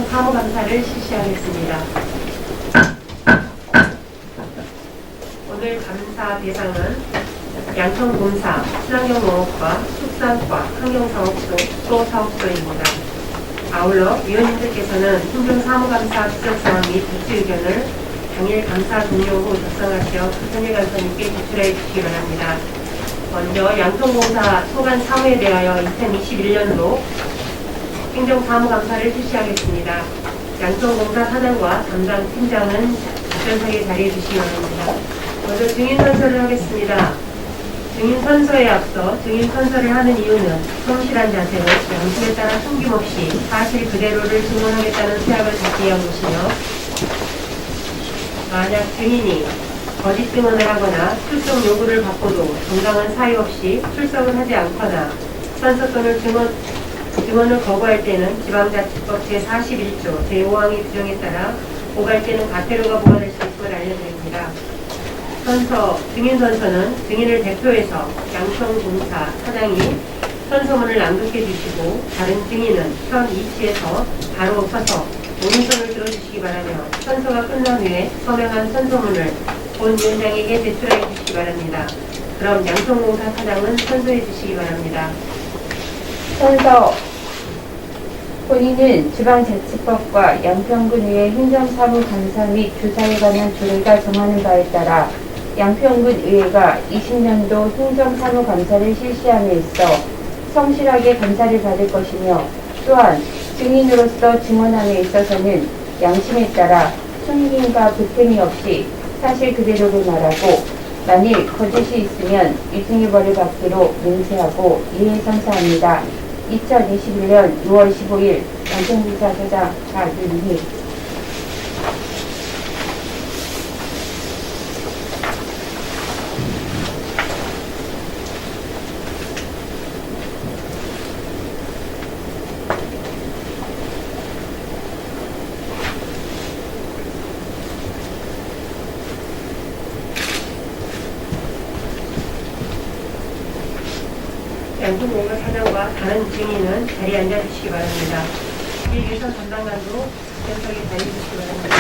행정 사무감사를 실시하겠습니다. 오늘 감사 대상은 양천공사, 친환경농업과 축산과 환경사업소, 사업소입니다. 아울러 위원님들께서는 행정사무감사 지적사항 및 입지 의견을 당일 감사 종료 후 작성하시어 박현일 간사님께 제출해 주시기 바랍니다. 먼저 양천공사 소관 사무에 대하여 2021년도 행정사무감사를 실시하겠습니다. 양천공사 사장과 담당 팀장은 답변석에 자리해 주시기 바랍니다. 먼저 증인선서를 하겠습니다. 증인선서에 앞서 증인선서를 하는 이유는 성실한 자세로 양심에 따라 숨김없이 사실 그대로를 증언하겠다는 수약을 다지한 것이며, 만약 증인이 거짓 증언을 하거나 출석 요구를 받고도 정당한 사유 없이 출석을 하지 않거나 선서 또는 증언을 거부할 때는 지방자치법 제41조 제5항의 규정에 따라 고갈 때는 과태료가 부과될 수 있음을 알려드립니다. 증인선서는 증인을 대표해서 양천공사 사장이 선서문을 낭독해 주시고, 다른 증인은 현 위치에서 바로 서서 오른손을 들어주시기 바라며, 선서가 끝난 후에 서명한 선서문을 본 위원장에게 제출해 주시기 바랍니다. 그럼 양천공사 사장은 선서해 주시기 바랍니다. 선서. 본인은 지방자치법과 양평군의회 행정사무감사 및 조사에 관한 조례가 정하는 바에 따라 양평군의회가 20년도 행정사무감사를 실시함에 있어 성실하게 감사를 받을 것이며, 또한 증인으로서 증언함에 있어서는 양심에 따라 숨김과 보탬이 없이 사실 그대로를 말하고, 만일 거짓이 있으면 위증의 벌을 받기로 맹세하고 이해 선서합니다. 2021년 6월 15일 양천공사 사장 박윤희. 양천공사 사장과 다른 증인은 자리에 앉아주시기 바랍니다. 위에서 담당관도 변석에 자리해 주시기 바랍니다.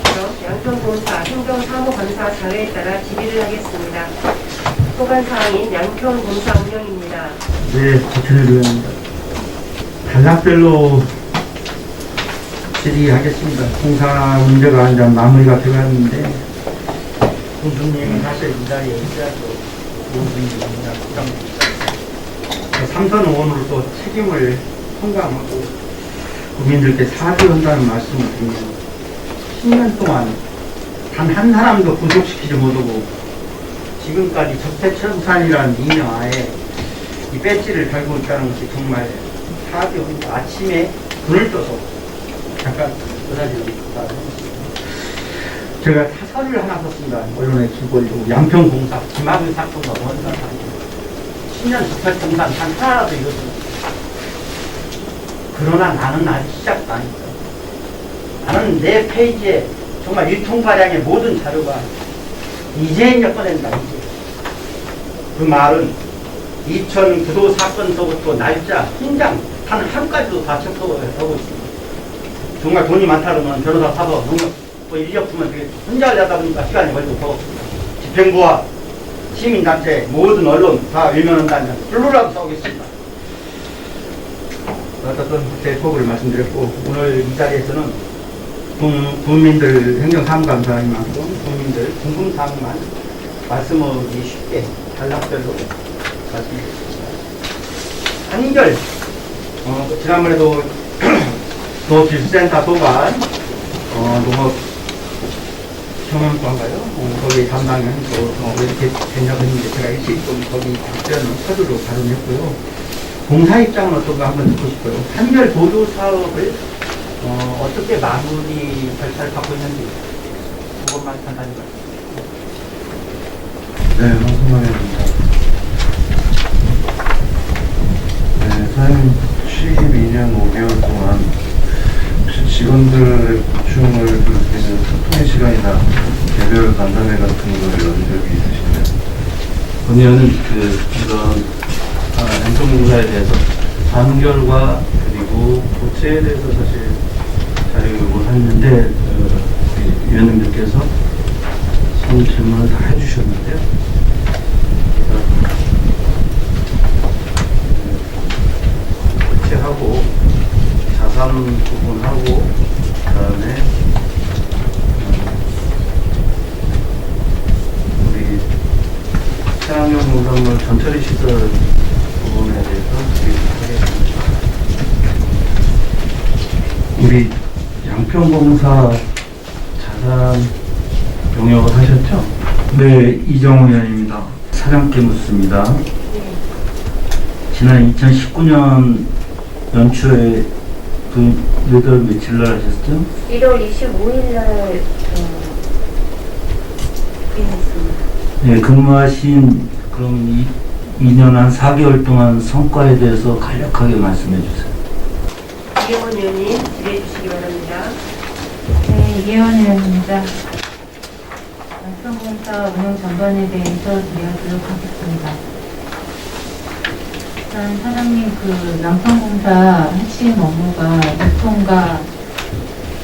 그럼 양천공사 행정사무감사 자회에 따라 질의를 하겠습니다. 소관사항인 양천공사 운영입니다. 네, 박현일 의원입니다. 단락별로 질의하겠습니다. 공사 문제가 이제 마무리가 되었는데, 공주님은 사실 이 자리에 있어야죠. 공주님입니다. 삼선 의원으로서 책임을 통감하고 국민들께 사죄한다는 말씀을 드리며, 10년 동안 단 한 사람도 구속시키지 못하고 지금까지 적폐청산이라는 이명하에 이 배지를 달고 있다는 것이 정말 사죄합니다. 아침에 눈을 떠서 잠깐 전화드리고 싶다. 제가 사설을 하나 썼습니다. 언론에 기고하려고. 양평공사 김학의 사건과 뭔가 10년 적폐청산 단 하나라도 이뤘습니다. 그러나 나는 아직 시작도 아니다. 나는 내 페이지에 정말 일통가량의 모든 자료가 이제 엮어낸다. 이제. 그 말은 2009도 사건서부터 날짜, 현장 단 한 가지도 다 체크하고 있습니다. 정말 돈이 많다 그러면 변호사 사서 뭐 인력 주면 되게 혼자 하려다 보니까 시간이 걸리고 더 집행부와 시민단체 모든 언론 다 외면한다면 불로라도 싸우겠습니다. 어떤 제 포부를 말씀드렸고, 오늘 이 자리에서는 국민들 행정사무감사인 만큼 국민들 궁금사항만 말씀하기 쉽게 단락별로 말씀드리겠습니다. 한결 지난번에도 도지수센터 소관 농업 경영과인가요? 거기 담당은 또 이렇게 된적했는데 제가 일찍 좀 거기 답변을 서류로 발언했고요. 공사 입장은 어떤가 한번 듣고 싶어요. 한결 보조 사업을 어떻게 마무리 절차를 갖고 있는지 그것만 간단히 말씀해 주세요. 네, 황승만입니다. 네, 사장님 12년 5개월 동안 혹시 직원들의 고충을 느끼는 소통의 시간이나 개별 간담회 같은 걸 연 적이 있으시나요? 본의원은 이런 행정공사에 대해서 단결과 그리고 고체에 대해서 사실 자료 요구를 했는데 우리 위원님들께서 선 질문을 다 해주셨는데요. 고체하고 자산 부분하고 그다음에 우리 친환경 농산물 전처리 시설 부분에 대해서 드리도록 하겠습니다. 우리 양평공사 자산 용역을 하셨죠? 네, 이정우 의원입니다. 사장께 묻습니다. 지난 2019년 연초에 몇 월 며칠 날 하셨죠? 1월 25일 날 부임했습니다. 네, 근무하신 그럼 2년 한 4개월 동안 성과에 대해서 간략하게 말씀해 주세요. 이혜원 의원님 질의해 주시기 바랍니다. 네, 이혜원 의원입니다. 양평공사 운영 전반에 대해서 질의하도록 하겠습니다. 일단 사장님, 양평공사 핵심 업무가 유통과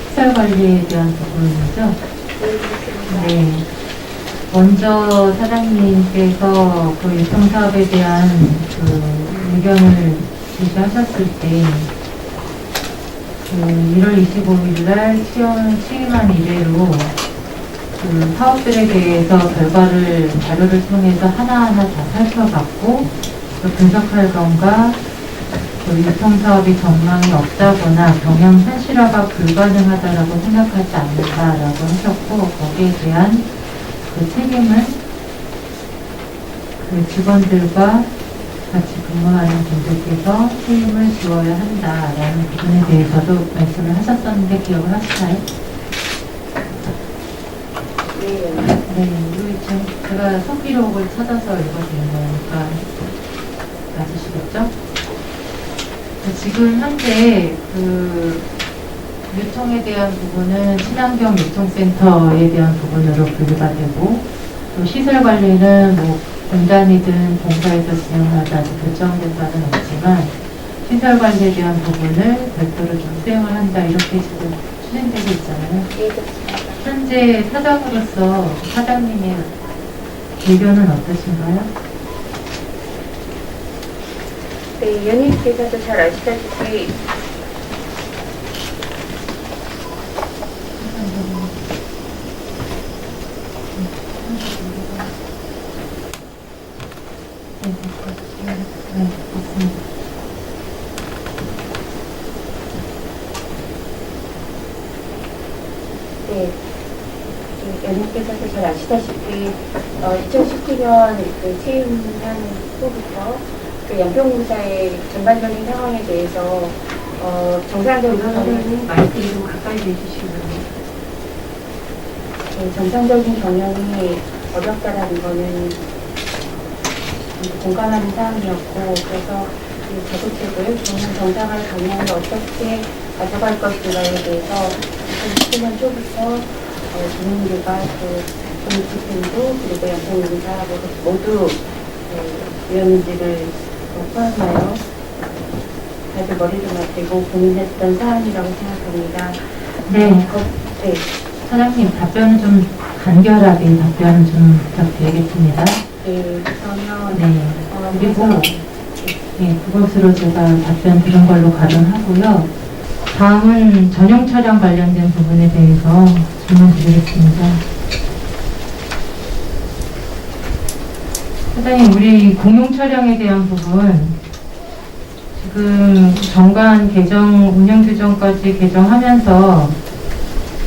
시설 관리에 대한 부분이죠? 네. 먼저 사장님께서 유통사업에 대한 의견을 제시하셨을 때 1월 25일 날 취임한 이래로 사업들에 대해서 결과를 자료를 통해서 하나하나 다 살펴봤고 분석하던가 유통사업이 전망이 없다거나 경영 현실화가 불가능하다라고 생각하지 않는다라고 하셨고 거기에 대한 책임은 직원들과 같이 근무하는 분들께서 책임을 지어야 한다라는 부분에 대해서도 말씀을 하셨었는데 기억을 하시나요? 네, 지금 제가 속기록을 찾아서 읽어드린 거니까 맞으시겠죠? 지금 현재 유통에 대한 부분은 친환경 유통센터에 대한 부분으로 분류가 되고 또 시설 관리는 공단이든 공사에서 진행하다 아직 결정된 바는 없지만 시설 관리에 대한 부분을 별도로 좀 수행을 한다 이렇게 지금 추진되고 있잖아요. 현재 사장으로서 사장님의 의견은 어떠신가요? 네, 위원님께서도 잘 아시다시피 네, 맞습니다. 네, 위원님께서도 잘 아시다시피 2019년 취임한 후부터 양평공사의 전반적인 상황에 대해서 정상적인 의원님 마이크를 좀 가까이 대주시기 바랍니다. 정상적인 경영이 어렵다라는 거는 공감하는 사항이었고 그래서 자구책을 좋은 정상화 방향을 어떻게 가져갈 것인가에 대해서 2019년 초부터 국민들과 공직팀도 그리고 양평공사 모두 위원님들을 포함하여 다들 머리를 맞대고 고민했던 사안이라고 생각합니다. 네. 네. 사장님 답변을 좀 간결하게 답변을 좀 부탁드리겠습니다. 네. 그러면 네. 그리고 그것으로 제가 답변 들은 걸로 가정하고요. 다음은 전용 차량 관련된 부분에 대해서 질문 드리겠습니다. 사장님, 우리 공용 차량에 대한 부분 지금 정관 개정, 운영 규정까지 개정하면서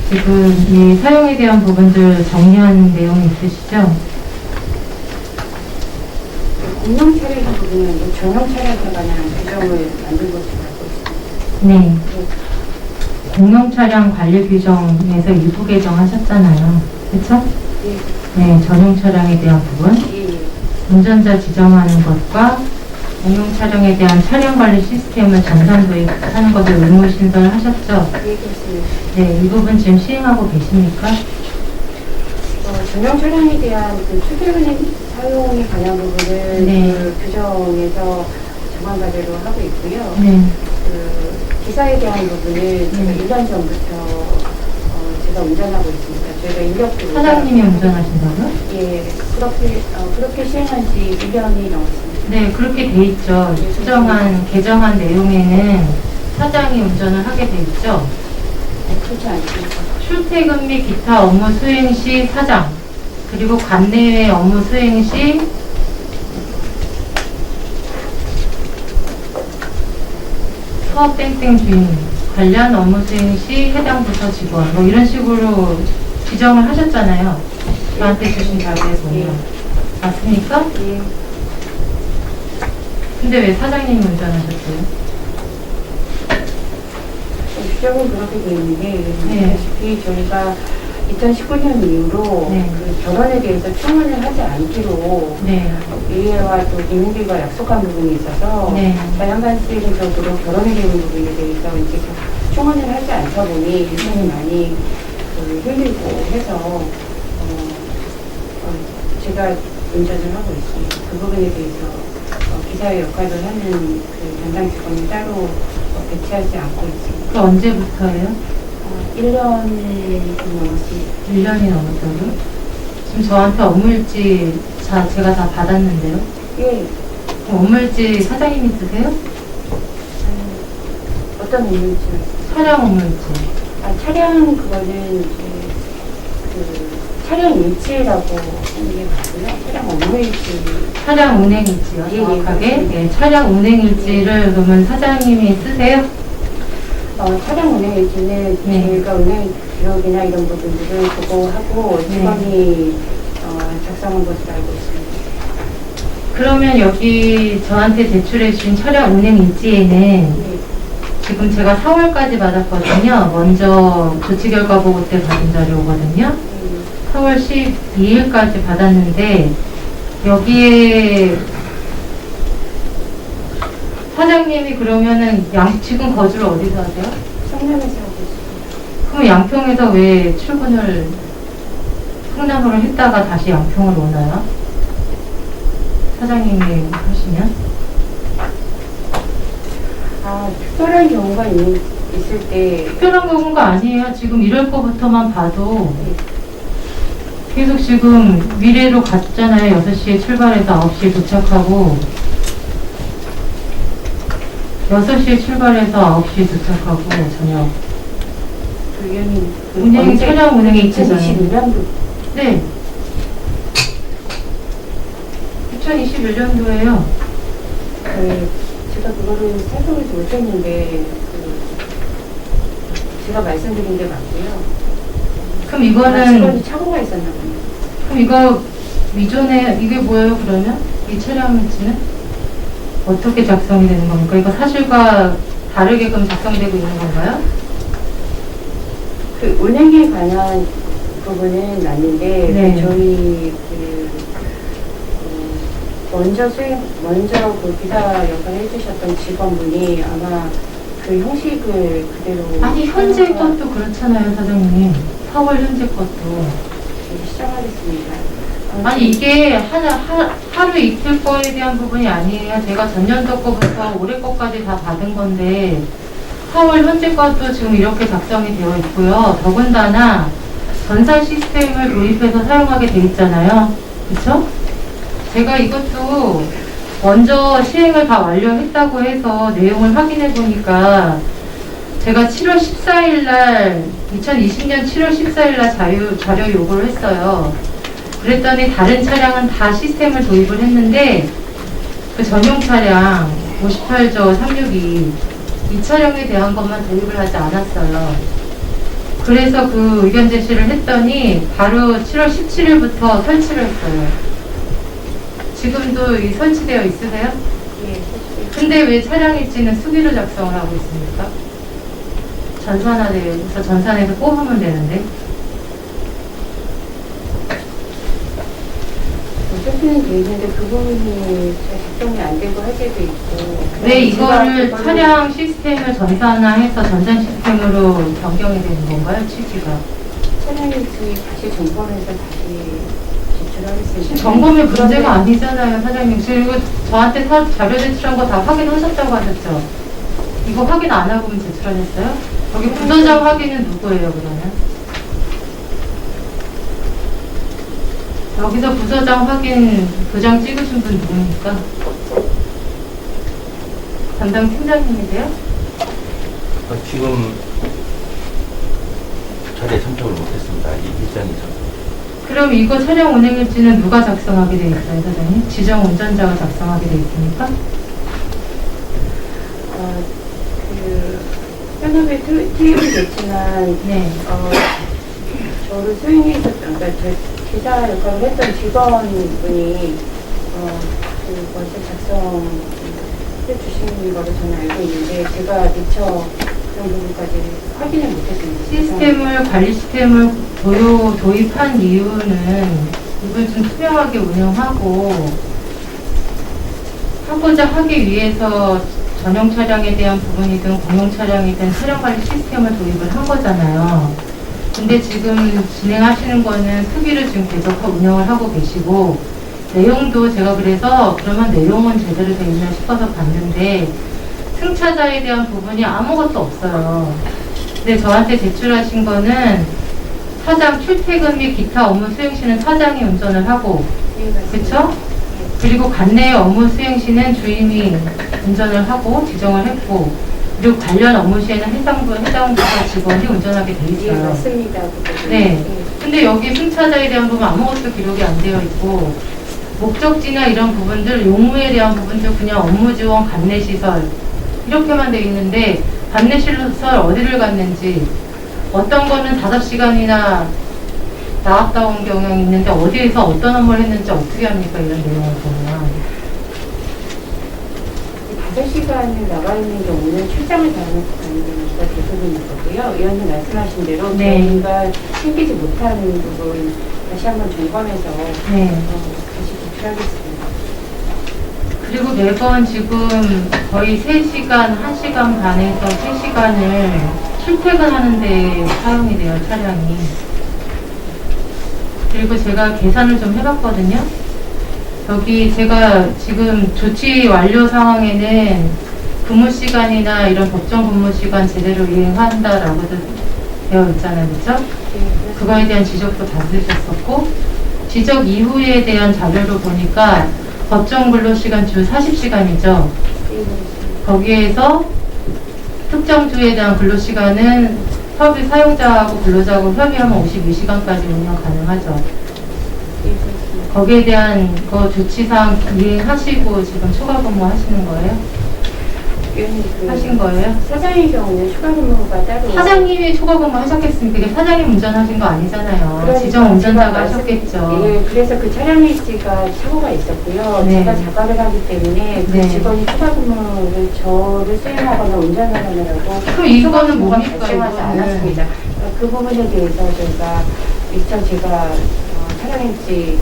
지금 이 사용에 대한 부분들 정리한 내용이 있으시죠? 공용 차량의 부분은 전용 차량에 관한 규정을 만든 것으로 알고 있습니다. 네. 공용 차량 관리 규정에서 일부 개정하셨잖아요. 그렇죠? 예. 네, 전용 차량에 대한 부분. 예. 운전자 지정하는 것과 공용 차량에 대한 차량 관리 시스템을 전산 도입하는 것을 의무 신설하셨죠? 예, 그렇습니다. 네, 이 부분 지금 시행하고 계십니까? 전용 차량에 대한 그 출퇴근 사용에 관한 부분은 네. 그 규정에서 정한 과제로 하고 있고요. 네. 그 기사에 대한 부분은 제가 1년 전부터 제가 운전하고 있습니다. 저희가 인력도 사장님이 운전하신다고요? 예, 그렇게 시행한 지 1년이 넘었습니다. 네, 그렇게 돼 있죠. 개정한 내용에는 사장이 운전을 하게 돼 있죠. 그렇지 않습니까? 출퇴근 및 기타 업무 수행 시 사장, 그리고 관내외 업무 수행 시 사업 땡땡 주인, 관련 업무 수행 시 해당 부서 직원, 뭐 이런 식으로 지정을 하셨잖아요. 저한테 주신 자료에 보면. 맞습니까? 예. 근데 왜 사장님이 운전하셨어요? 규정은 그렇게 되어 있는데, 네. 아시다시피 저희가 2019년 이후로 네. 그 결혼에 대해서 충원을 하지 않기로 네. 의회와 또 국민들과 약속한 부분이 있어서 네. 자연관계적으로 결혼에 대한 부분에 대해서 이제 충원을 하지 않다 보니 일정이 많이 흘리고 해서 제가 운전을 하고 있습니다. 그 부분에 대해서 기사의 역할을 하는 그 담당 직원이 따로 배치하지 않고 있습니다. 그 언제부터예요? 1년이 좀 넘었습니다. 1년이 넘었다고요? 지금 저한테 업무일지 제가 다 받았는데요. 예. 그럼 업무일지 사장님이 쓰세요? 어떤 의미인지 차량 업무일지. 차량 그거는 이제 그 차량 일지라고 하는 게 맞고요. 차량 업무일지. 차량 운행일지요, 예, 정확하게. 예, 네, 차량 운행일지를 그러면 사장님이 쓰세요? 차량 운행일지는 네. 저희가 운행 기록이나 이런 부분들을 보고하고 네. 직원이 작성한 것으로 알고 있습니다. 그러면 여기 저한테 제출해 주신 차량 운행일지에는 네. 지금 제가 4월까지 받았거든요. 먼저 조치결과 보고 때 받은 자료거든요. 4월 12일까지 받았는데 여기에 사장님이 그러면은 지금 거주를 어디서 하세요? 성남에서 하고 있습니다. 그럼 양평에서 왜 출근을 성남으로 했다가 다시 양평으로 오나요? 사장님이 하시면? 특별한 경우가 있을 때 특별한 경우가 아니에요. 지금 이럴 거부터만 봐도 계속 지금 미래로 갔잖아요. 6시에 출발해서 9시에 도착하고 6시에 출발해서 9시에 도착하고 저녁 운행이 차량 운행이 있잖아요. 2021년도 네. 2021년도에요. 제가 그거를 살펴보지 못했는데 제가 말씀드린 게 맞고요. 그럼 이거는 직원이 착오가 있었나 보네요. 그럼 이거 위존에 이게 뭐예요? 그러면 이 차량 일지는 어떻게 작성이 되는 겁니까? 이거 사실과 다르게 그럼 작성되고 있는 건가요? 그 운행에 관한 부분은 맞는데 네. 저희 먼저 그 기사 역할을 해주셨던 직원분이 아마 그 형식을 그대로 아니 현재 것도 그렇잖아요, 사장님. 4월 현재 것도. 시작하겠습니다. 아니 이게 하루 이틀 거에 대한 부분이 아니에요. 제가 전년도 거부터 올해 거까지 다 받은 건데 4월 현재 것도 지금 이렇게 작성이 되어 있고요. 더군다나 전산 시스템을 도입해서 사용하게 돼 있잖아요. 그쵸? 제가 이것도 먼저 시행을 다 완료했다고 해서 내용을 확인해 보니까 제가 7월 14일 날 2020년 7월 14일 날 자료 요구를 했어요. 그랬더니 다른 차량은 다 시스템을 도입을 했는데 그 전용 차량 58조 362 이 차량에 대한 것만 도입을 하지 않았어요. 그래서 그 의견 제시를 했더니 바로 7월 17일부터 설치를 했어요. 지금도 이 설치되어 있으세요? 예, 근데 왜 차량 일지는 수기로 작성을 하고 있습니까? 전산화돼서 전산에서 뽑으면 되는데. 어쨌든 돼 있는데 그 부분이 잘 작동이 안 되고 할 때도 있고. 왜 이거를 차량 시스템을 전산화해서 전산 시스템으로 변경이 되는 건가요? 취지가? 차량일지 다시 점검해서 다시 제출하겠습니다. 점검이 문제가 아니잖아요, 사장님. 그리고 저한테 자료 제출한 거 다 확인하셨다고 하셨죠? 이거 확인 안 하고 제출하셨어요? 여기 부서장 확인은 누구예요, 그러면? 여기서 부서장 확인 도장 찍으신 분 누굽니까? 담당 팀장님이세요? 지금 자리에 참석을 못했습니다. 이 일정이서. 그럼 이거 차량 운행일지는 누가 작성하게 돼 있어요, 사장님? 지정 운전자가 작성하게 돼 있습니까? 현업에 투입이 됐지만 네. 저를 수행해 있었던, 그러니까 기사 역할을 했던 직원분이 그것을 작성해 주시는 거로 저는 알고 있는데 제가 미처 그런 부분까지 확인을 못했습니다. 시스템을, 관리 시스템을 도입한 이유는 이걸 좀 투명하게 운영하고 하고자 하기 위해서 전용 차량에 대한 부분이든 공용 차량이든 차량 관리 시스템을 도입을 한 거잖아요. 근데 지금 진행하시는 거는 특위를 지금 계속 운영을 하고 계시고 내용도 제가 그래서 그러면 내용은 제대로 돼 있나 싶어서 봤는데 승차자에 대한 부분이 아무것도 없어요. 근데 저한테 제출하신 거는 사장 출퇴근 및 기타 업무 수행 시는 사장이 운전을 하고 그렇죠? 그리고 관내 업무 수행 시는 주임이 운전을 하고 지정을 했고 그리고 관련 업무 시에는 해당 부서 직원이 운전하게 돼 예, 있어요. 맞습니다. 그거는. 네. 근데 여기 승차자에 대한 부분 아무것도 기록이 안 되어 있고 목적지나 이런 부분들, 용무에 대한 부분들 그냥 업무 지원 관내 시설 이렇게만 돼 있는데 관내 시설 어디를 갔는지 어떤 거는 5시간이나 나갔다 온 경향이 있는데 어디에서 어떤 업무를 했는지 어떻게 합니까? 이런 내용을 보면. 5시간을 나가 있는 경우는 출장을 다니는 경우가 대부분이거고요. 의원님 말씀하신 대로 네. 저희가 챙기지 못하는 부분 다시 한번 점검해서 네. 다시 제출하겠습니다. 그리고 매번 지금 거의 3시간, 1시간 반에서 3시간을 출퇴근하는 데 사용이 돼요, 차량이. 그리고 제가 계산을 좀 해봤거든요. 여기 제가 지금 조치 완료 상황에는 근무 시간이나 이런 법정 근무 시간 제대로 이행한다라고 되어 있잖아요, 그렇죠? 그거에 대한 지적도 받으셨었고 지적 이후에 대한 자료를 보니까 법정 근로시간 주 40시간이죠. 거기에서 특정 주에 대한 근로시간은 서비스 사용자하고 근로자하고 협의하면 52시간까지 운영 가능하죠. 거기에 대한 거 조치상 이행하시고 지금 추가 근무 하시는 거예요? 하신 거예요? 사장의 경우는 추가 근무가 따로 사장님이 추가 근무 하셨겠습니까? 이게 사장님 운전하신 거 아니잖아요. 그러니까 지정 운전자가 제가 하셨겠죠. 예, 그래서 그 차량 일지가 착오가 있었고요. 네. 제가 자가를 하기 때문에 그 네. 직원이 추가 근무를 저를 수행하거나 운전을 하느라고 그럼 이거는 추가 뭡니까, 발생하지 이거는? 않았습니다. 그 부분에 대해서 저희가 일단 제가 차량 일지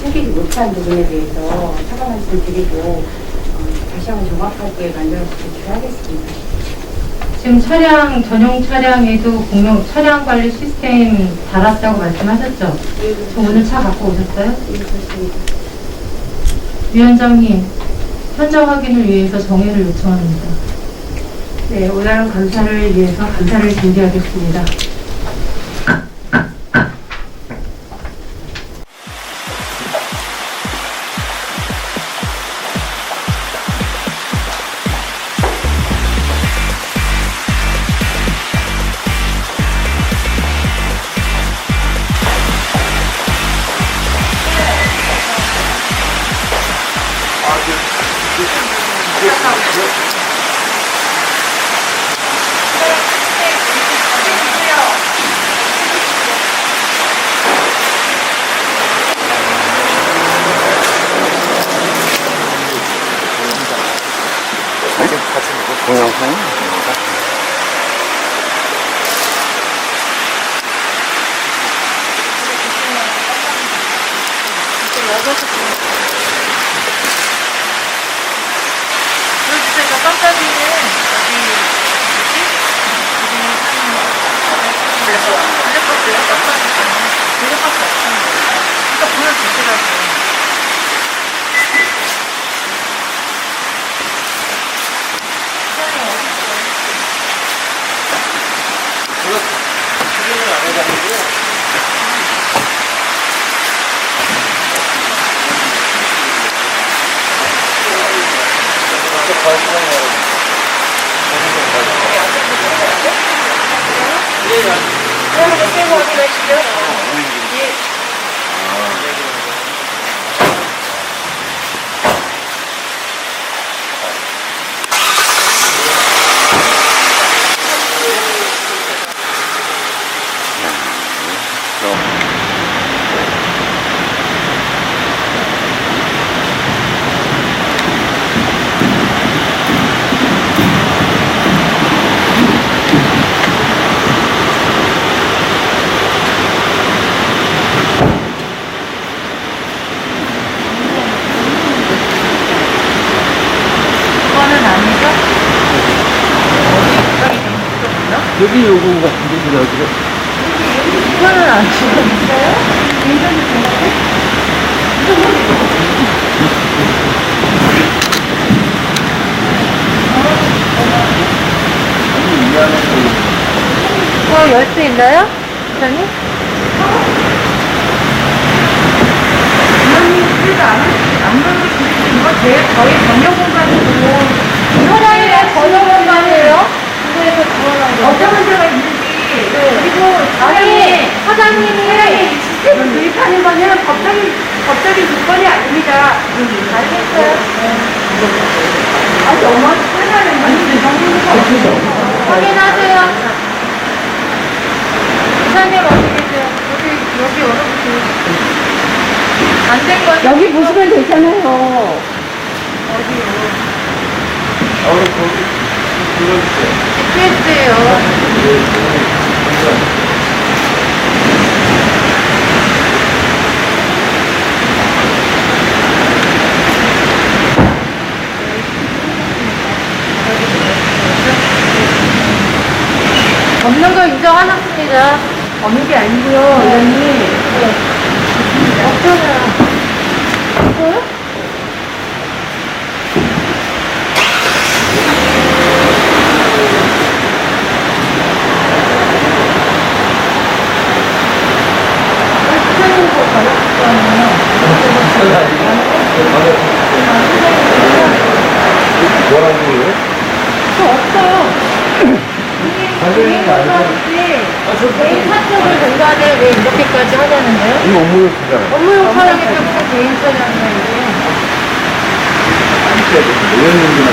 챙기지 못한 부분에 대해서 사과 말씀드리고 다시 한번 정확하게 만들어서 제출하겠습니다. 지금 차량, 전용 차량에도 공용 차량 관리 시스템 달았다고 말씀하셨죠? 저 오늘 차 갖고 오셨어요? 예, 그렇습니다. 위원장님, 현장 확인을 위해서 정회를 요청합니다. 네, 원활한 감사를 위해서 감사를 준비하겠습니다. 이거는 아니죠? 여기 요거 같은데, 여기가. 이거는 안 죽었어요? 열 수 있나요? 부장님? 이거 저희 전용 공간이고 사장님의 전용 공간이에요? 그래서 어떤 문제가 있는지 그리고 사장님이 시스템을 도입하는 거는 법적인 조건이 아닙니다. 알겠어요? 너무 편하는 확인하세요. 부장님 어디 계세요? 여기 열어보세요. 안 된 거죠? 여기 보시면 되잖아요. 어디요? 거기 불러주세요. GPS예요. 없는 거 인정하셨습니다. 없는 게 아니고요, 의원님. 없잖아요. 있어요? 뭐라고 그래요? 저 없어요. 개인 사적을 공간에 왜 이렇게까지 하냐는데요? 이거 업무용 주잖아요. 업무용 촬영이 때문에 개인 촬영이에요. 의원님들만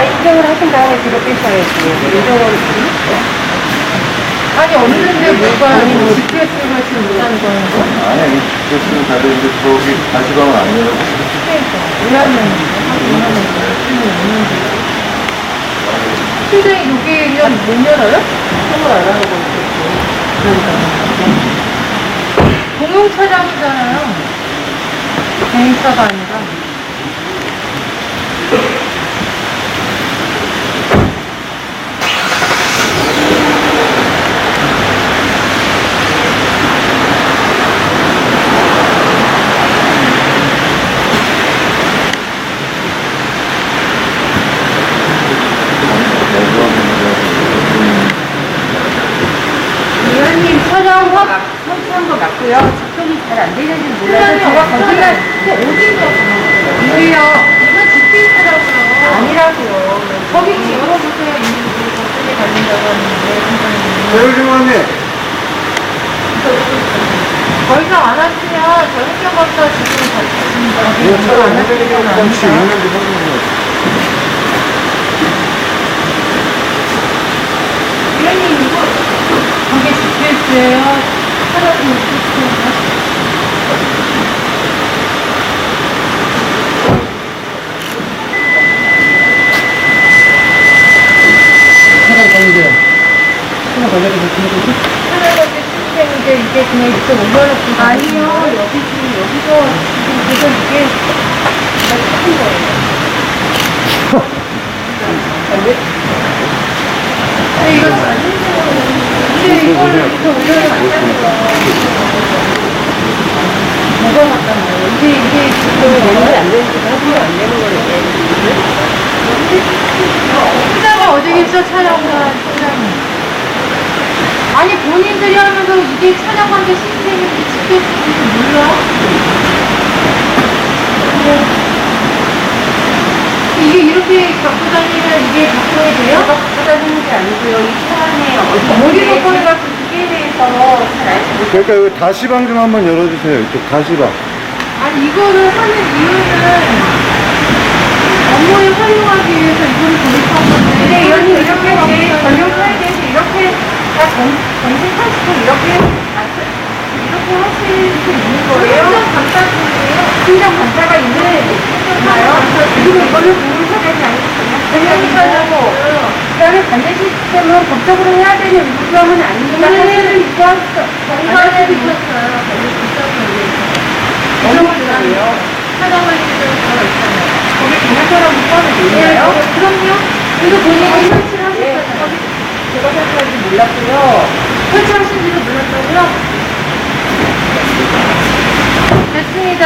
인정을 하신 다음에 기록했어야지. 인정을 아니 없는데 뭐가 GPS가 지금 못하는 거예요? 아니, 그랬으면 다들 이제 거기 다시방을 안 열어고. 팀장이 여기면 못 열어요? 선물 안 하는 거 공용 차량이잖아요. 개인차가 아니라. 의원님 촬영 설치한 거 맞고요. 작동이 잘 안 되는지 몰라서 제가 거짓말 어딘가 이게요. 이거 GPS라고요. 아니라고요. 거기 열어보세요. 법적에 걸린다고 하는데, 선생님. 조율중원님 더 이상 안 하시면 저 행정검사 지금 받습니다. 안 하시면 혹시 안 있는지 확인해요. 위원님 이거 저게 GPS예요. 사람이 GPS예요. 하나밖에 시스템인데 이게 그냥 이렇게 올려놓고 아니요. 여기서 지금 이게 큰 거예요. 근데 이거 근데 이거를 이렇게 올려놓으면 안 되는 거야. 뭐가 맞다나요? 이게 지금 되는지 안 되는지 확인이 안 되는 거예요. 혼자가 어디 계세요? 이렇게 갖고 다니면 이게 작동이 돼요? 갖고 다니는 게 아니고요. 이 차 안에 어디로 어디에 제가 그 기계에 대해서 잘 알지 못해요. 그러니까 이거 다시방 좀 한번 열어주세요. 이쪽 다시방. 아니 이거를 하는 이유는 업무에 활용하기 위해서 이거를 도입한 건데. 근데 의원님 이렇게 제 전용차에 대해서 이렇게 다 정식하시고 이렇게 하실 수 있는 거예요? 심장 반사가 있나요? 그리고 이거를 공공차량이 아니고 전용차량이고 그다음에 반대 시스템은 법적으로 해야 되는 의무감은 아닙니다. 사실은 이거 공사를 있었어요. 어느 거예요? 사장을 들어가 있잖아요. 거기 전용차량 포함이 되나요? 그럼요. 그래서 본인이 설치를 네, 하셨잖아요. 제가 설치할지 몰랐고요. 설치하신지도 몰랐다고요? 됐습니다.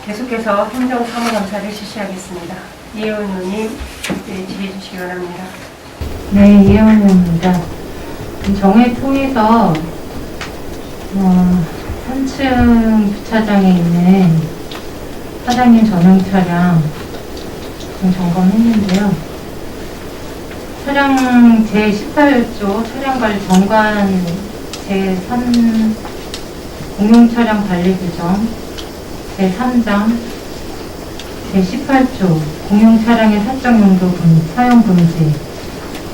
계속해서 행정사무감사를 실시하겠습니다. 이혜원 의원님 질의해 주시기 바랍니다. 네, 이혜원입니다. 정회 통해서 3층 주차장에 있는 사장님 전용 차량 좀 점검했는데요. 차량 제18조 차량관리 정관 제3 공용차량 관리 규정 제3장 제18조 공용차량의 사적 용도 사용 금지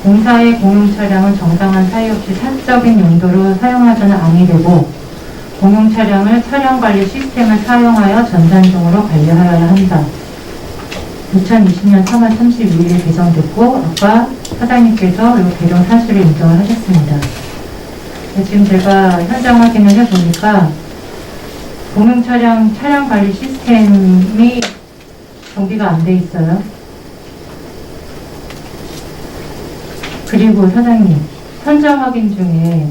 공사의 공용차량은 정당한 사유 없이 사적인 용도로 사용하자는 아니되고 공용차량을 차량관리 시스템을 사용하여 전산적으로 관리하여야 한다. 2020년 3월 32일 개정됐고 아까 사장님께서 이 개정 사실을 인정을 하셨습니다. 지금 제가 현장 확인을 해보니까 공용차량 차량관리 시스템이 정비가 안 돼 있어요. 그리고 사장님, 현장 확인 중에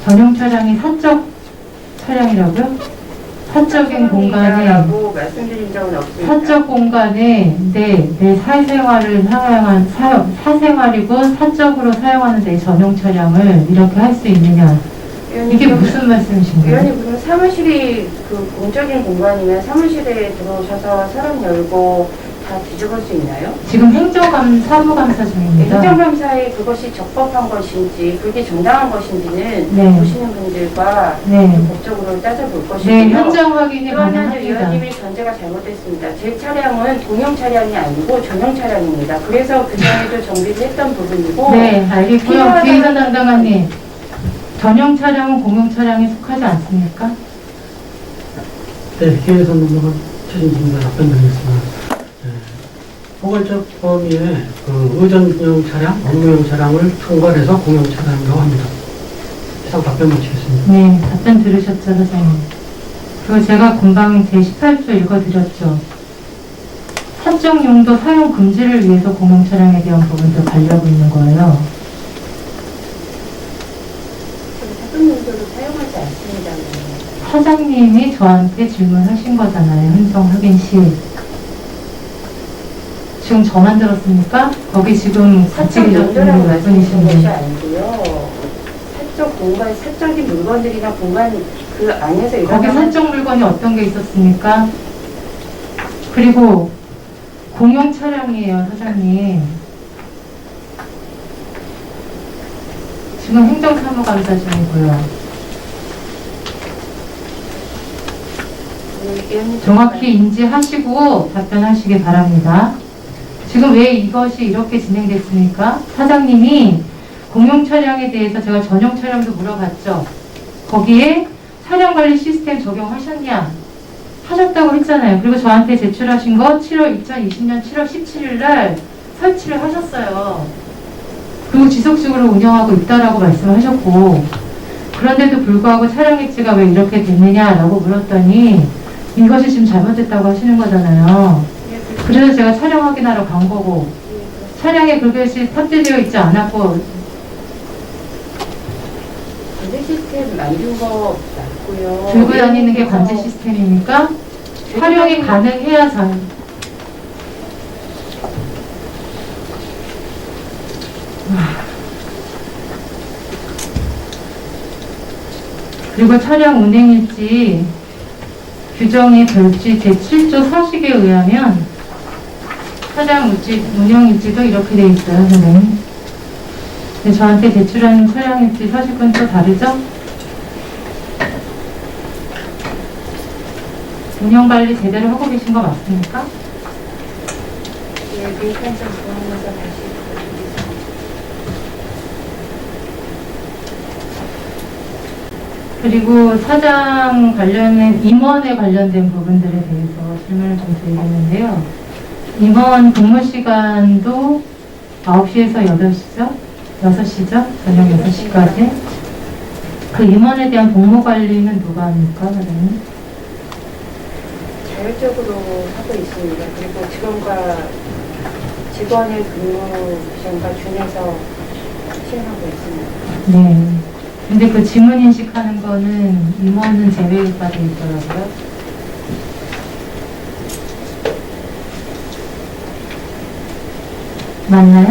전용 차량이 사적 차량이라고요? 사적인 공간에 라고 말씀드린 적은 없습니다. 사적 공간에 내 사생활을 사용한 사생활이고 사적으로 사용하는 내 전용 차량을 이렇게 할 수 있느냐? 이게 무슨 말씀이신가요? 의원님 그럼 사무실이 그 공적인 공간이면 사무실에 들어오셔서 사람 열고 다 뒤져볼 수 있나요? 지금 사무감사 중입니다. 행정감사에 그것이 적법한 것인지 그게 정당한 것인지는 네. 보시는 분들과 네. 좀 법적으로 따져볼 것이고요. 네, 현장 확인이 그러면 가능합니다. 의원님의 전제가 잘못됐습니다. 제 차량은 동용 차량이 아니고 전용 차량입니다. 그래서 그 전에도 정비를 했던 부분이고 네, 알겠고요. 기회사 담당관님, 전용 차량은 공용 차량에 속하지 않습니까? 네, 기회사 넘어간 최진입니다. 답변드리겠습니다. 포괄적 범위에 그 의전용 차량, 업무용 차량을 총괄해서 공용 차량이라고 합니다. 이상 답변 마치겠습니다. 네, 답변 들으셨죠, 사장님? 그리고 제가 금방 제18조 읽어드렸죠. 사적 용도 사용 금지를 위해서 공용 차량에 대한 부분도 관리하고 있는 거예요. 사적 용도로 사용하지 않습니다. 사장님이 저한테 질문하신 거잖아요, 현장 확인 시. 지금 저만 들었습니까? 거기 지금 사적 같이 용도라고 계셨던 말씀드린 것이 분이신데. 아니고요. 사적 공간, 사적인 물건들이나 공간 그 안에서 거기 일어나는 사적 물건이 어떤 게 있었습니까? 그리고 공용 차량이에요, 사장님. 지금 행정사무감사 중이고요. 정확히 인지하시고 답변하시기 바랍니다. 지금 왜 이것이 이렇게 진행됐습니까? 사장님이 공용 차량에 대해서 제가 전용 차량도 물어봤죠. 거기에 차량관리 시스템 적용하셨냐? 하셨다고 했잖아요. 그리고 저한테 제출하신 거 2020년 7월 17일 날 설치를 하셨어요. 그리고 지속적으로 운영하고 있다라고 말씀하셨고, 그런데도 불구하고 차량 입지가 왜 이렇게 됐느냐라고 물었더니 이것이 지금 잘못됐다고 하시는 거잖아요. 그래서 제가 차량 확인하러 간 거고, 차량에 그것이 탑재되어 있지 않았고, 관리 시스템 시스템 만든 거 맞고요. 들고 다니는 게 관제 시스템이니까 활용이 가능해야 잘. 그리고 차량 운행일지 규정의 별지 제7조 서식에 의하면 차량 운영일지도 이렇게 돼 있어요, 선생님. 근데 저한테 제출하는 차량일지 서식은 또 다르죠? 운영관리 제대로 하고 계신 거 맞습니까? 예, 민간점 보완해서 다시 보여드리겠습니다. 그리고 사장 관련된 임원에 관련된 부분들에 대해서 질문을 좀 드리겠는데요. 임원 근무 시간도 9시에서 8시죠? 6시죠? 저녁 6시까지. 그 임원에 대한 복무 관리는 누가 합니까, 사장님? 자율적으로 하고 있습니다. 그리고 직원의 근무 시간과 준해서 시행하고 있습니다. 네. 근데 그 지문 인식하는 거는 임원은 제외가 돼 있더라고요. 맞나요?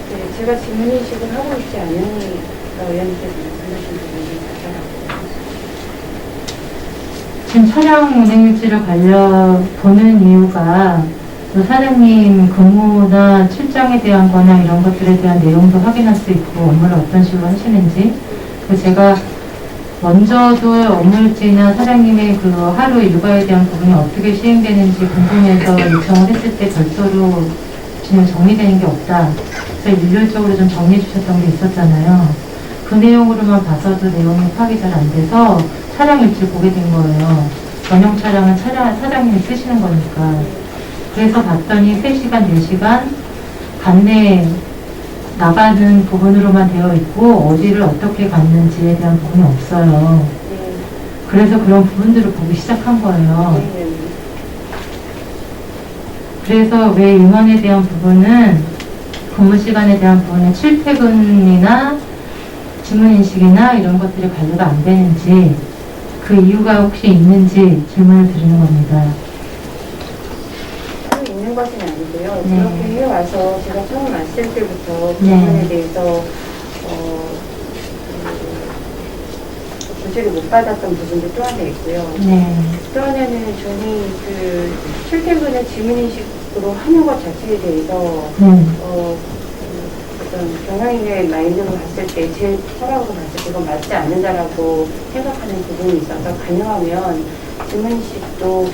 네, 제가 지문인식을 하고 있지 않으니까 의원님께서 말씀하신 부분이 맞아요. 지금 차량 운행일지를 보는 이유가 또 사장님 근무나 출장에 대한 거나 이런 것들에 대한 내용도 확인할 수 있고 업무를 어떤 식으로 하시는지, 그리고 제가 먼저도 업무일지나 사장님의 그 하루 일과에 대한 부분이 어떻게 시행되는지 궁금해서 요청을 했을 때 별도로 지금 정리되는 게 없다. 그래서 일률적으로 좀 정리해 주셨던 게 있었잖아요. 그 내용으로만 봐서도 내용이 파악이 잘 안 돼서 차량 일지를 보게 된 거예요. 전용 차량은 사장님이 쓰시는 거니까. 그래서 봤더니 3시간, 4시간 관내 나가는 부분으로만 되어 있고 어디를 어떻게 갔는지에 대한 부분이 없어요. 네. 그래서 그런 부분들을 보기 시작한 거예요. 네. 그래서 왜 임원에 대한 부분은 근무 시간에 대한 부분은 출퇴근이나 지문인식이나 이런 것들이 관리가 안 되는지 그 이유가 혹시 있는지 질문을 드리는 겁니다. 있는 것은 아니고요. 네. 그렇게 해와서 제가 처음 왔을 때부터 그 네. 부분에 대해서 조치를 못 받았던 부분도 또 하나 있고요. 네. 또 하나는 저는 그 출퇴근을 지문인식으로 하는 것 자체에 대해서 어떤 경영인의 마인드로 봤을 때 제 철학으로 봤을 때 이건 맞지 않는다라고 생각하는 부분이 있어서 가능하면 지문인식도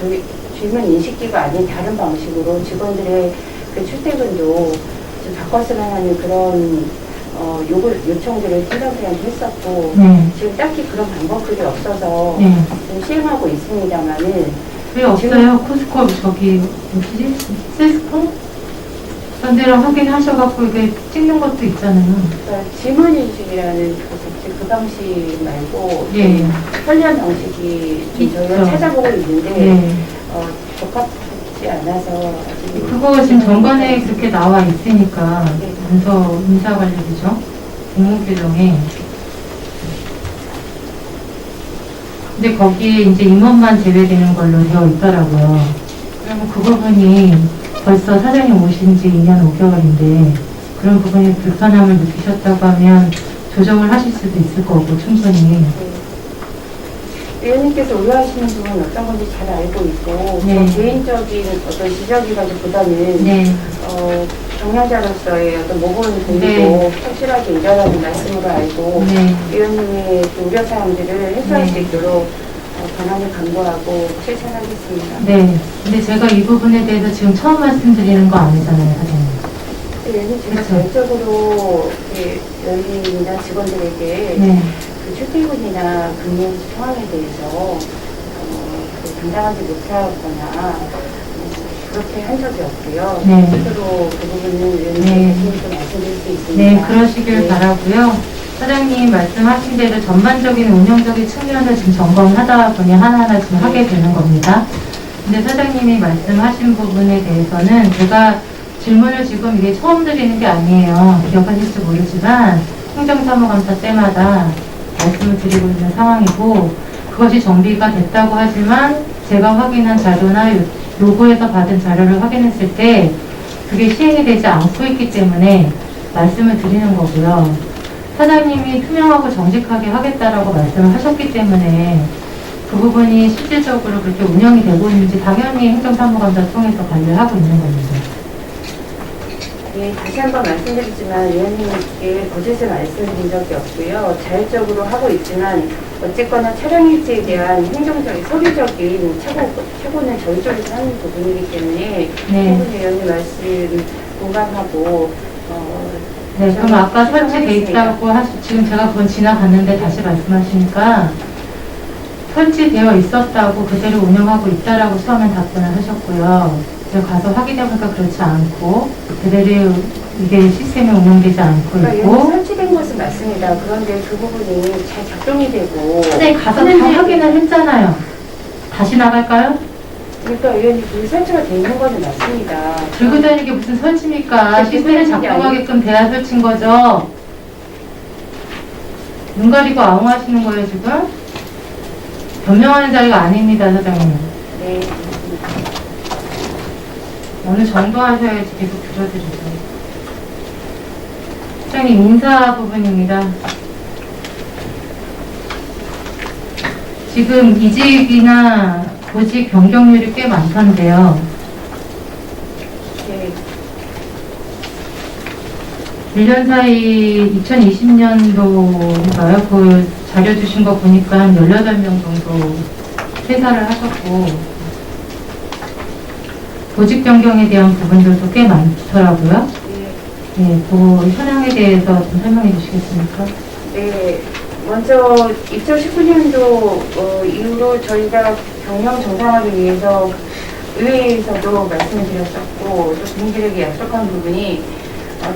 주문 인식기가 아닌 다른 방식으로 직원들의 그 출퇴근도 좀 바꿨으면 하는 그런 요청들을 팀장들한테 했었고 네. 지금 딱히 그런 방법들이 없어서 네. 좀 시행하고 있습니다만은 왜 없어요? 코스코 저기 뭐지? 세스코? 그런 데를 확인하셔갖고 이게 찍는 것도 있잖아요. 그러니까 지문인식이라는 그 방식 말고 예. 편리한 방식이 좀 저희가 있죠. 찾아보고 있는데 네. 적합하지 않아서 아직 그거 지금 정관에 그렇게 나와 있으니까 네. 인사관리부죠. 공무규정에. 근데 거기에 이제 임원만 제외되는 걸로 되어 있더라고요. 그러면 그 부분이 벌써 사장님 오신 지 2년 5개월인데 그런 부분에 불편함을 느끼셨다고 하면 조정을 하실 수도 있을 거고 충분히. 의원님께서 우려하시는 부분은 어떤 건지 잘 알고 있고 네. 저 개인적인 어떤 지적이라기보다는 네. 경영자로서의 어떤 모범을 보이고 네. 확실하게 일하라는 말씀으로 알고 네. 의원님의 그 우려사항들을 해소할 네. 수 있도록 권한을 강구하고 실천하겠습니다. 네. 근데 제가 이 부분에 대해서 지금 처음 말씀드리는 거 아니잖아요, 사장님. 의원님 제가 그쵸. 자율적으로 의원님이나 직원들에게 네. 그 출퇴근이나 근무 상황에 대해서 그 담당하지 못하거나 그렇게 한 적이 없고요. 네. 스스로 그 부분은 의원님 네. 자신있게 말씀드릴 수 있습니다. 네, 그러시길 네. 바라고요. 사장님 말씀하신 대로 전반적인 운영적인 측면을 지금 점검하다 보니 하나하나 지금 하게 되는 겁니다. 근데 사장님이 말씀하신 부분에 대해서는 제가 질문을 지금 이게 처음 드리는 게 아니에요. 기억하실지 모르지만 행정사무감사 때마다 말씀을 드리고 있는 상황이고, 그것이 정비가 됐다고 하지만 제가 확인한 자료나 요구에서 받은 자료를 확인했을 때 그게 시행이 되지 않고 있기 때문에 말씀을 드리는 거고요. 사장님이 투명하고 정직하게 하겠다라고 말씀을 하셨기 때문에 그 부분이 실질적으로 그렇게 운영이 되고 있는지 당연히 행정사무감사 통해서 관리를 하고 있는 겁니다. 예, 다시 한번 말씀드리지만 위원님께 거짓을 말씀드린 적이 없고요. 자율적으로 하고 있지만 어쨌거나 촬영 일지에 대한 행정적인 서류적인 착오는 저희 쪽에서 하는 부분이기 때문에 충분히 위원님 말씀 공감하고 네, 그럼 아까 설치돼 있다고 지금 제가 그건 지나갔는데 다시 말씀하시니까 설치되어 있었다고 그대로 운영하고 있다라고 처음엔 답변을 하셨고요. 제가 가서 확인해보니까 그렇지 않고 그대로 이게 시스템이 운영되지 않고 있고 설치된 것은 맞습니다. 그런데 그 부분이 잘 작동이 되고 선생님 가서 다 확인을 했잖아요. 다시 나갈까요? 그러니까 의원님 그 설치가 돼 있는 것은 맞습니다. 들고 다니는 게 무슨 설치입니까? 시스템이 작동하게끔 돼야 설치인 거죠. 눈 가리고 아웅하시는 거예요 지금? 변명하는 자리가 아닙니다 사장님. 네. 어느 정도 하셔야지 계속 들어드리죠. 사장님 인사 부분입니다. 지금 이직이나 보직 변경률이 꽤 많던데요. 네. 1년 사이 2020년도인가요? 그 자료 주신 거 보니까 한 18명 정도 퇴사를 하셨고 보직 변경에 대한 부분들도 꽤 많더라고요. 네, 그 현황에 대해서 좀 설명해 주시겠습니까? 네. 먼저 2019년도 이후로 저희가 경영 정상화를 위해서 의회에서도 말씀을 드렸었고 또 국민들에게 약속한 부분이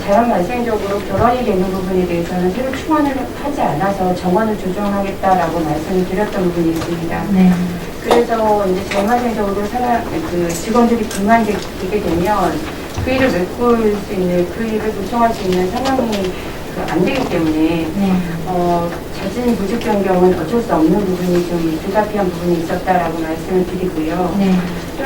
자연 발생적으로 결혼이 되는 부분에 대해서는 새로 충원을 하지 않아서 정원을 조정하겠다라고 말씀을 드렸던 부분이 있습니다. 네. 그래서 이제 자연 발생적으로 직원들이 그만두게 되면 그 일을 메꿀 수 있는, 그 일을 구성할 수 있는 상황이 안 되기 때문에 잦은 보직 변경은 어쩔 수 없는 부분이 좀 불가피한 부분이 있었다라고 말씀을 드리고요. 네. 또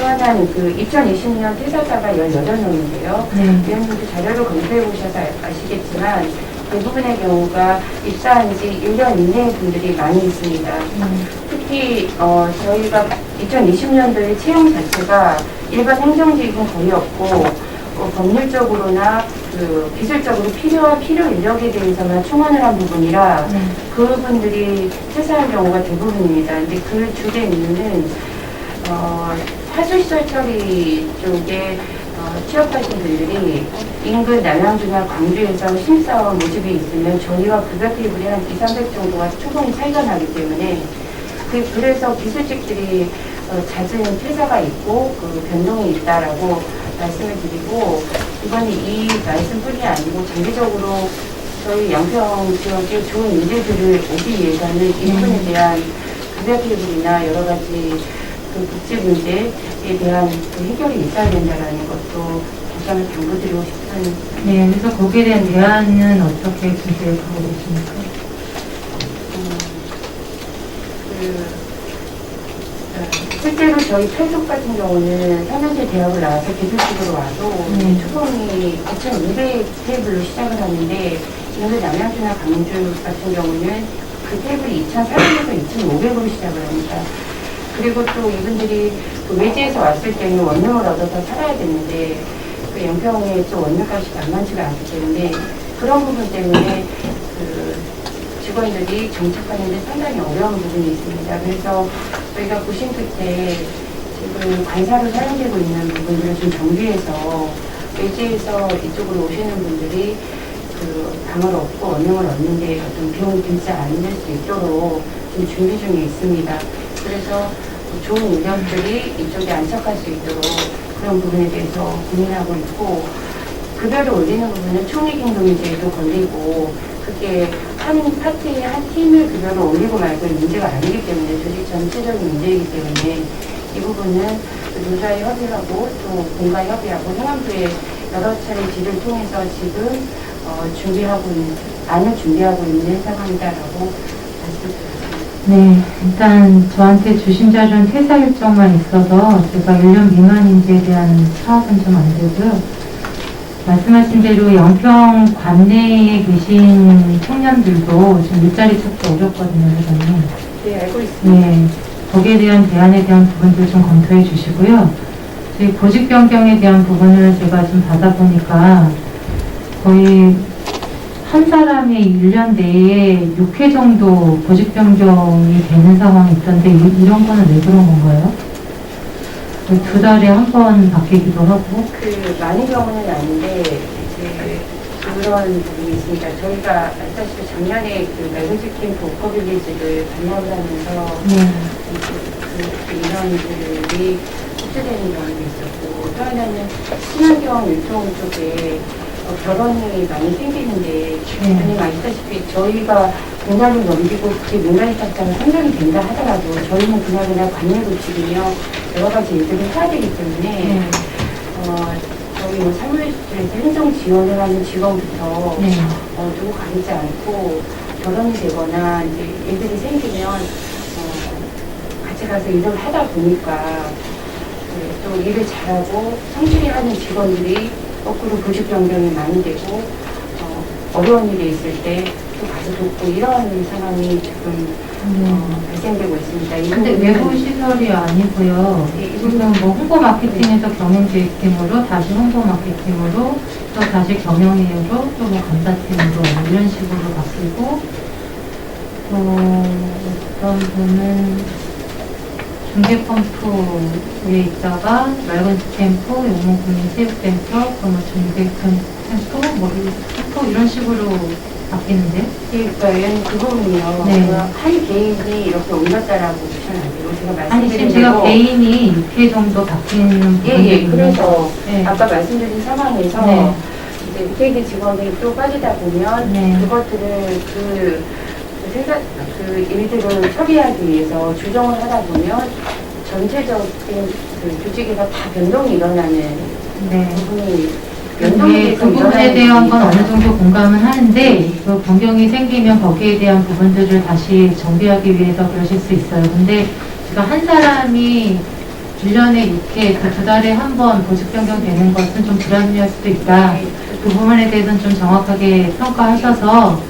하나는 그 2020년 퇴사자가 18명인데요. 네. 위원님도 자료를 검토해 보셔서 아시겠지만 대부분의 경우가 입사한 지 1년 이내의 분들이 많이 있습니다. 특히 저희가 2020년도의 채용 자체가 일반 행정직은 거의 없고 법률적으로나 그 기술적으로 필요한 필요 인력에 대해서만 충원을 한 부분이라 그분들이 퇴사한 경우가 대부분입니다. 근데 그 주된 이유는 하수시설 처리 쪽에 취업하신 분들이 인근 남양주나 광주에서 심사원 모집이 있으면 저희와 급여 테이블이 한 200~300 정도가 충분히 차이가 나기 때문에 그래서 기술직들이 잦은 퇴사가 있고 그 변동이 있다라고 말씀을 드리고 이번에 이 말씀뿐이 아니고 장기적으로 저희 양평 지역에 좋은 인재들을 오기 위해서는 이 부분에 대한 급여 테이블이나 여러 가지 그 복지 문제에 대한 그 해결이 있어야 된다라는 것도 다시 한번 당부드리고 싶은. 네, 그래서 거기에 대한 대안은 어떻게 준비하고 계십니까? 실제로 저희 탈족 같은 경우는 4년제 대학을 나와서 기술직으로 와도 초봉이 9,200 테이블로 시작을 하는데 인근 남양주나 광주 같은 경우는 그 테이블이 2,400에서 2,500으로 시작을 합니다. 그리고 또 이분들이 그 외지에서 왔을 때는 원룸을 얻어서 살아야 되는데 그 영평에 또 원룸값이 만만치가 않기 때문에 그런 부분 때문에 그 직원들이 정착하는 데 상당히 어려운 부분이 있습니다. 그래서 저희가 고심 끝에 지금 관사로 사용되고 있는 부분들을 좀 정비해서 외지에서 이쪽으로 오시는 분들이 그 방을 얻고 원룸을 얻는데 어떤 비용이 들지 않을 수 있도록 지금 준비 중에 있습니다. 그래서 좋은 인력들이 이쪽에 안착할 수 있도록 그런 부분에 대해서 고민하고 있고 급여를 올리는 부분은 총리긴급제도 걸리고 그게 한 파트에 한 팀을 급여를 올리고 말고 문제가 아니기 때문에 조직 전체적인 문제이기 때문에 이 부분은 노사에 협의하고 또 공가에 협의하고 행안부에 여러 차례 질의를 통해서 지금 안을 준비하고 있는 상황이다라고 말씀드렸습니다. 네, 일단 저한테 주신 자료는 퇴사 일정만 있어서 제가 1년 미만인지에 대한 파악은 좀 안 되고요. 말씀하신 대로 양평 관내에 계신 청년들도 지금 일자리 찾기 어렵거든요, 선생님. 네, 알고 있습니다. 네, 거기에 대한 대안에 대한 부분들 좀 검토해 주시고요. 저희 보직 변경에 대한 부분을 제가 좀 받아보니까 거의 한 사람이 1년 내에 6회 정도 보직 변경이 되는 상황이 있던데 이런 거는 왜 그런 건가요? 2달에 한 번 바뀌기도 하고. 많은 경우는 아닌데 이제 그런 부분이 있으니까 저희가 알다시피 작년에 맑은치킨 복커빌리지를 방문을 하면서 네. 인원들이 흡수되는 경우도 있었고 또 하나는 친환경 유통 쪽에 결혼이 많이 생기는데 선생님 아시다시피 저희가 공장을 넘기고 그게 민간인 탁자가 상당히 된다 하더라도 저희는 그날 관내로 지으며 여러 가지 일들을 해야 되기 때문에 저희 사무실에서 행정 지원을 하는 직원부터 누구 가리지 않고 결혼이 되거나 이제 일들이 생기면 같이 가서 일을 하다 보니까 또 일을 잘하고 성실히 하는 직원들이 거꾸로 보직 변경이 많이 되고 어려운 일이 있을 때 또 가서 돕고 이런 상황이 지금 발생되고 있습니다. 근데 외부 시설이 아니고요. 지금 뭐 홍보 마케팅에서 경영기획팀으로 다시 홍보 마케팅으로 또 다시 경영위로 또 뭐 감사팀으로 이런 식으로 바뀌고 또 어떤 분은 중계펌프에 있다가 맑은 캠프, 용문국민체육센터, 뭐 중계캠프, 뭐 캠프 이런 식으로 바뀌는데? 그러니까 그 부분이요. 네. 한 개인이 이렇게 올렸다라고 보시면 안 되고 제가 아니 말씀드린 지금 제가 대로 개인이 6회 정도 바뀌는 부분이 그래서 네. 아까 말씀드린 상황에서 네. 이제 우태기 직원이 또 빠지다 보면 네. 그것들을 일들을 처리하기 위해서 조정을 하다 보면 전체적인 조직에서 다 변동이 일어나는 네. 부분이 그 부분에 대한 건 어느 정도 공감은 하는데 그 변경이 생기면 거기에 대한 부분들을 다시 정비하기 위해서 그러실 수 있어요. 근데 제가 한 사람이 1년에 6회, 그 2달에 한 번 보직 변경되는 것은 좀 불합리할 수도 있다. 그 부분에 대해서는 좀 정확하게 평가하셔서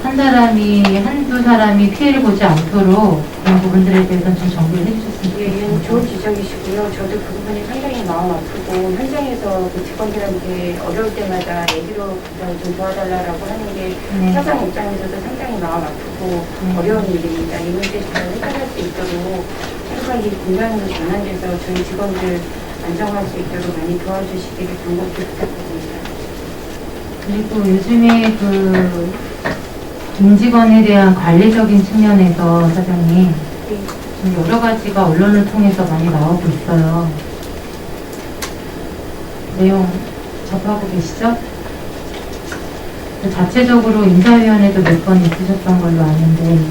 한 사람이, 한두 사람이 피해를 보지 않도록 그런 부분들에 대해서는 좀 정비를 해주셨으면 좋겠습니다. 좋은 지적이시고요. 저도 그 부분이 상당히 마음 아프고 현장에서 그 직원들한테 어려울 때마다 얘기로 좀 도와달라고 하는 게 사장 입장에서도 상당히 마음 아프고 어려운 일입니다. 이 문제 잘 해결할 수 있도록 빨리 공간으로 전환돼서 저희 직원들 안정할 수 있도록 많이 도와주시기를 간곡히 부탁드립니다. 그리고 요즘에 그 임직원에 대한 관리적인 측면에서 사장님 좀 여러 가지가 언론을 통해서 많이 나오고 있어요. 내용 접하고 계시죠? 자체적으로 인사위원회도 몇 번 있으셨던 걸로 아는데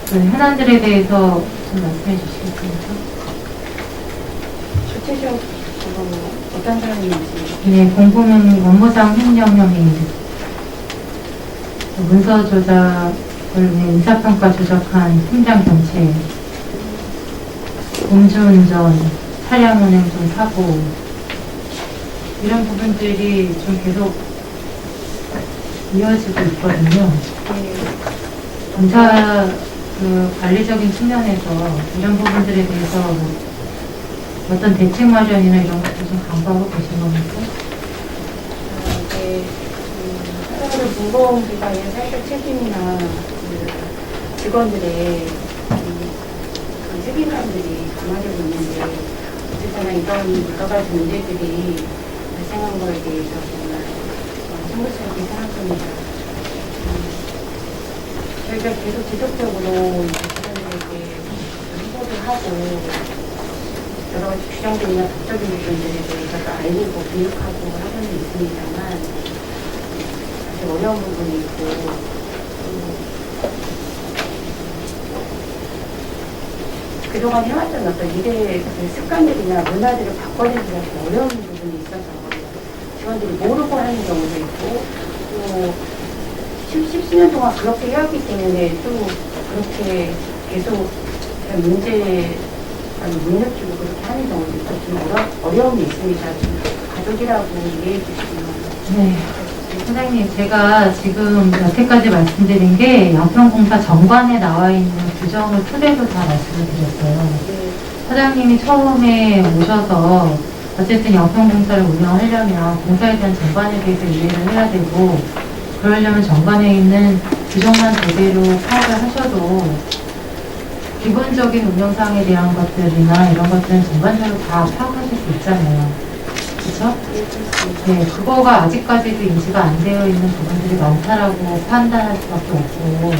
그 현안들에 대해서 좀 말씀해 주시겠습니까? 구체적으로 어떤 사람인지 네, 공보명 업무상 횡령 혐의 문서 조작을 위해 인사평가 조작한 팀장 견체, 음주운전, 차량운행 등 사고 이런 부분들이 좀 계속 이어지고 있거든요. 검사 그 관리적인 측면에서 이런 부분들에 대해서 뭐 어떤 대책 마련이나 이런 것도 좀 강구하고 계신 겁니까? 공공기관의 사회적 책임이나 직원들의 책임감들이 강화되고 있는데 어쨌거나 이런 여러 가지 문제들이 발생한 거에 대해서 정말 송구스럽게 생각합니다. 저희가 계속 지속적으로 직원들에게 홍보를 하고 여러 가지 규정들이나 법적인 부분들에 대해서도 알리고 교육하고 하고는 있습니다만 어려운 부분이 있고 그동안 해왔던 어떤 일의 그 습관들이나 문화들을 바꿔내기가 좀 어려운 부분이 있어서 직원들이 모르고 하는 경우도 있고 또 십수년 동안 그렇게 해왔기 때문에 또 그렇게 계속 문제 못 느끼고 그렇게 하는 경우도 있고 좀 어려움이 있습니다. 좀 가족이라고 이해해 주시면. 네. 사장님, 제가 지금 여태까지 말씀드린 게 양평공사 정관에 나와 있는 규정을 토대로 다 말씀을 드렸어요. 네. 사장님이 처음에 오셔서 어쨌든 양평공사를 운영하려면 공사에 대한 정관에 대해서 이해를 해야 되고 그러려면 정관에 있는 규정만 제대로 파악을 하셔도 기본적인 운영상에 대한 것들이나 이런 것들은 전반적으로 다 파악하실 수 있잖아요. 그렇죠? 네, 그거가 아직까지도 인지가 안 되어 있는 부분들이 많다라고 판단할 수밖에 없고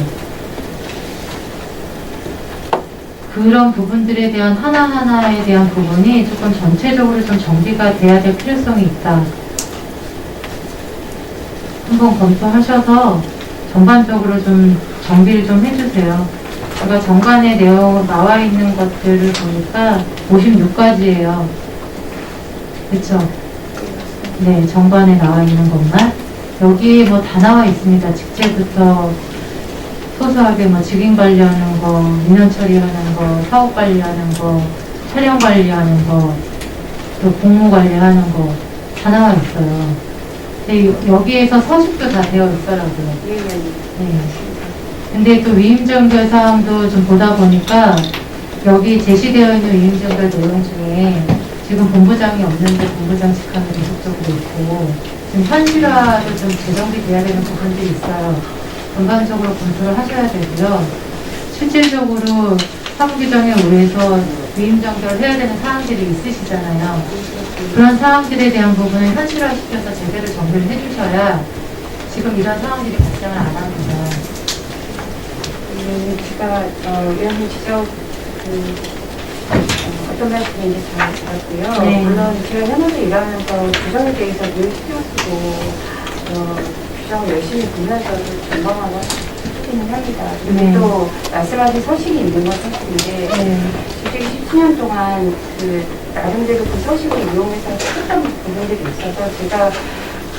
그런 부분들에 대한 하나하나에 대한 부분이 조금 전체적으로 좀 정비가 돼야 될 필요성이 있다. 한번 검토하셔서 전반적으로 좀 정비를 좀 해주세요. 제가 정관에 나와 있는 것들을 보니까 56가지예요. 그쵸? 네, 정관에 나와 있는 것만. 여기에 뭐 다 나와 있습니다. 직제부터 소소하게 뭐 직인 관리하는 거, 민원 처리하는 거, 사업 관리하는 거, 촬영 관리하는 거, 또 공무 관리하는 거 다 나와 있어요. 근데 여기에서 서식도 다 되어 있더라고요. 네. 근데 또 위임전결 사항도 좀 보다 보니까 여기 제시되어 있는 위임전결 내용 중에 지금 본부장이 없는데 본부장 직함이 계속적으로 있고 지금 현실화도 좀 재정비돼야 되는 부분들이 있어요. 전반적으로 검토를 하셔야 되고요. 실질적으로 사무규정에 의해서 위임전결을 해야 되는 사항들이 있으시잖아요. 그런 사항들에 대한 부분을 현실화시켜서 제대로 정비를 해주셔야 지금 이런 상황들이 발생을 안 합니다. 제가 위원님 지적 어떤 말씀인지 잘 알았고요. 네. 물론 제가 현업에 일하면서 규정에 대해서 늘 신경 쓰고 규정 열심히 보면서 점검하고 하기는 합니다. 근데 네. 또 말씀하신 서식이 있는 건 사실인데 네. 솔직히 10년 동안 그 나름대로 그 서식을 이용해서 했던 부분들이 있어서 제가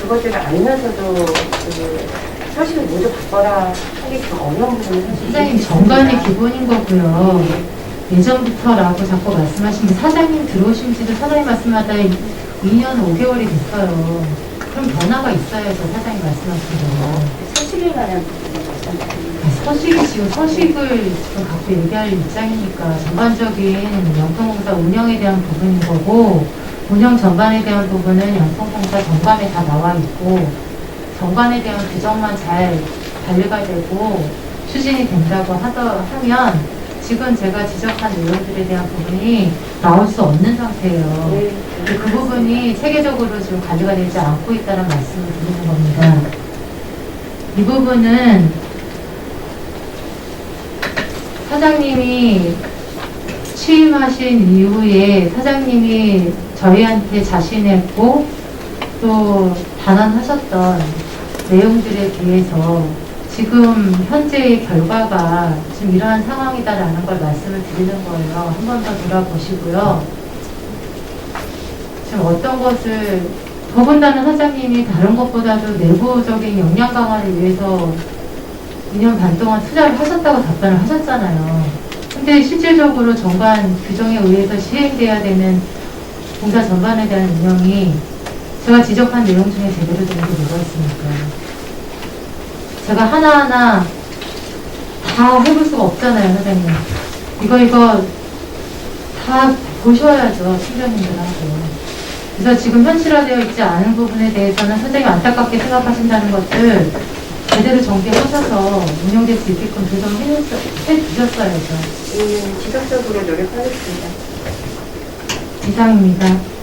그것들을 알면서도 그 서식을 모두 바꿔라 하기 좀 어려운 부분은 사실 사장님 정관이 기본인 거고요. 예전부터라고 자꾸 말씀하신 게 사장님 들어오신 지도 사장님 말씀하다 2년 5개월이 됐어요. 그럼 변화가 있어야죠. 사장님 말씀하신 대로. 서식에 관한 부분을 말씀드립니다. 서식이 지금 서식을 지금 갖고 얘기할 입장이니까 전반적인 영통공사 운영에 대한 부분인 거고 운영 전반에 대한 부분은 영통공사 정관에 다 나와 있고 정관에 대한 규정만 잘 관리가 되고 추진이 된다고 하면 지금 제가 지적한 내용들에 대한 부분이 나올 수 없는 상태예요. 네. 근데 그 부분이 체계적으로 지금 관리가 되지 않고 있다는 말씀을 드리는 겁니다. 이 부분은 사장님이 취임하신 이후에 사장님이 저희한테 자신했고 또 단언하셨던 내용들에 대해서 지금 현재의 결과가 지금 이러한 상황이다라는 걸 말씀을 드리는 거예요. 한 번 더 돌아보시고요. 지금 어떤 것을 더군다나 사장님이 다른 것보다도 내부적인 역량 강화를 위해서 2년 반 동안 투자를 하셨다고 답변을 하셨잖아요. 근데 실질적으로 정관 규정에 의해서 시행돼야 되는 공사 전반에 대한 운영이 제가 지적한 내용 중에 제대로 되는 게 뭐가 있습니까? 제가 하나하나 다 해볼 수가 없잖아요, 사장님. 이거 다 보셔야죠, 팀장님들한테. 그래서 지금 현실화되어 있지 않은 부분에 대해서는 사장님 안타깝게 생각하신다는 것들 제대로 정비하셔서 운영될 수 있게끔 조정해 주셨어야죠. 지속적으로 노력하겠습니다. 이상입니다.